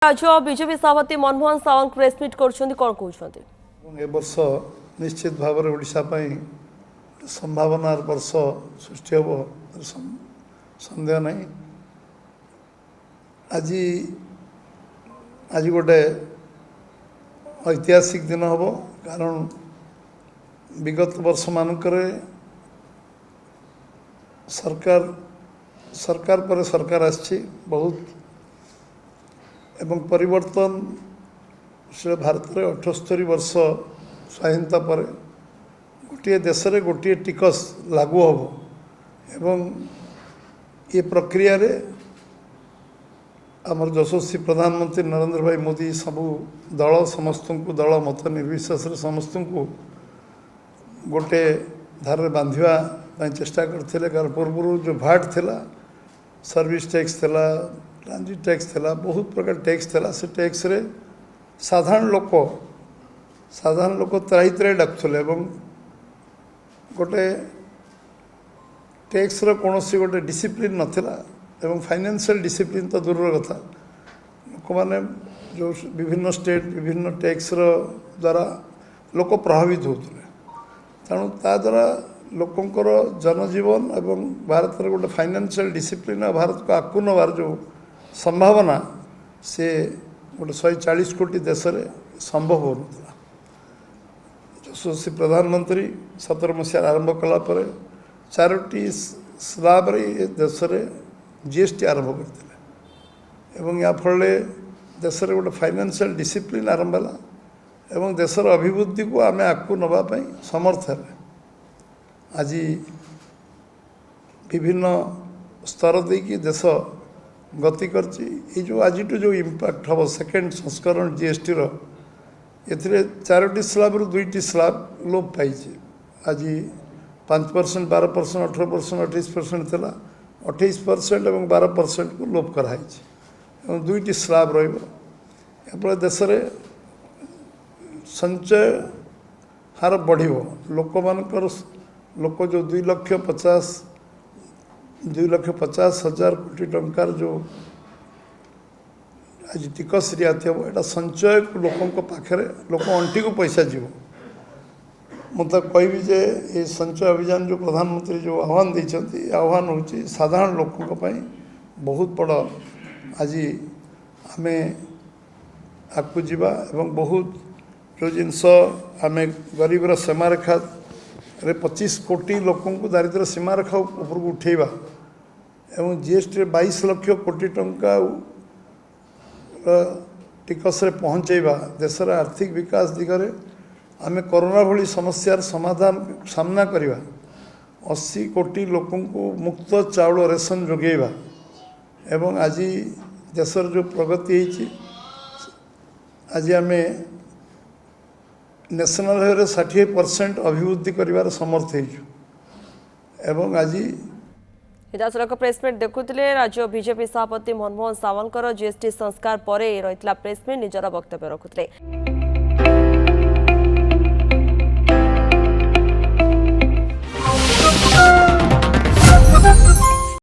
राज्य बीजेपी सभापति मनमोहन सावंत प्रेसमिट कर वर्ष निश्चित भाव में ओडिशा संभावना वर्ष सृष्टि हम सन्देह नहीं। आज आज गोटे ऐतिहासिक दिन हम कारण विगत वर्ष मानक सरकार सरकार पर सरकार आछि बहुत एवं परिवर्तन से भारत में 78 वर्ष स्वाधीनता पर गोटे देश में गोटे टिकस लागू हम एवं ये प्रक्रिया रे आमर यशस्वी प्रधानमंत्री नरेंद्र भाई मोदी सबू दल समस्त को दल मत निर्विशेष समस्त को गोटे धार बांधा चेष्टा करते कारण पूर्व जो भाट थिला सर्विस टैक्स थिला ट्रांजिट टैक्स थिला बहुत प्रकार टैक्स थिला से टैक्स रे साधारण लोक त्राही त्राही डाकुले गोटे टैक्स रो कौनसी गोटे डिसिप्लिन नथिला एवं फाइनेंशियल डिसिप्लिन तो दूर कथा लोक माने जो विभिन्न स्टेट विभिन्न टैक्स रो द्वारा लोक प्रभावित होते तेणु ता द्वारा लोकंकर जनजीवन एवं भारत रे गोटे फाइनेंशियल डिसिप्लिन भारत को आकु नबार जो संभावना से गोटे 140 कोटी देश में संभव हो यशस्वी प्रधानमंत्री 17 मसीह आरंभ कलापर 4टी स्लाब रे देश में जीएसटी आरंभ करते एवं या फल देश में गोटे फाइनेंशियल डिसिप्लिन आरंभ है एवं देशर अभिवृद्धि को आम आगू नापी समर्थ है। आज विभिन्न स्तर देकी देश गति कर जो आज जो इम्पैक्ट हम सेकेंड संस्करण जीएसटी ये 4टी स्लाब रु 2टी स्लाब लोप पाई आज 5% 12% 18% 28% थिला 28% और 12% को लोप कराई 2टी स्लाब रहा देश में संचय हार बढ़ लोक मानकर लोक जो 2,50,000 कोटी टंकार जो आज टिकस रियायती हम यहाँ संचय लोकों पाखे लोक अंटी को पैसा जीव मुझे कहबी जे ये संचय अभियान जो प्रधानमंत्री जो आह्वान देते आह्वान हूँ साधारण लोकों बहुत बड़ आज आम आगू जावा एवं बहुत जो जिनस आम गरीबर सीमारेखा 25 कोटी लोकों को दारिद्र्य सीमारेखा ऊपर को उठेवा एवं जीएसटी 22 लाख कोटी टंका टिकस रे पहुँचेवा देशर आर्थिक विकास दिगरे आम कोरोना भली समस्यार समाधान सामना करवा 80 कोटी लोकों को मुक्त चाउल रेशन जोगेवा एवं आज देशर जो प्रगति होती आज आम नेशनल हाईवे 60% अभिवृद्धि कर समर्थ एवं आज हिदासरक प्रेसमिट देखुले राज्य बीजेपी सभापति मनमोहन सावंत जीएसटी संस्कार पर रही प्रेसमिट निजर वक्तव्य रखुले।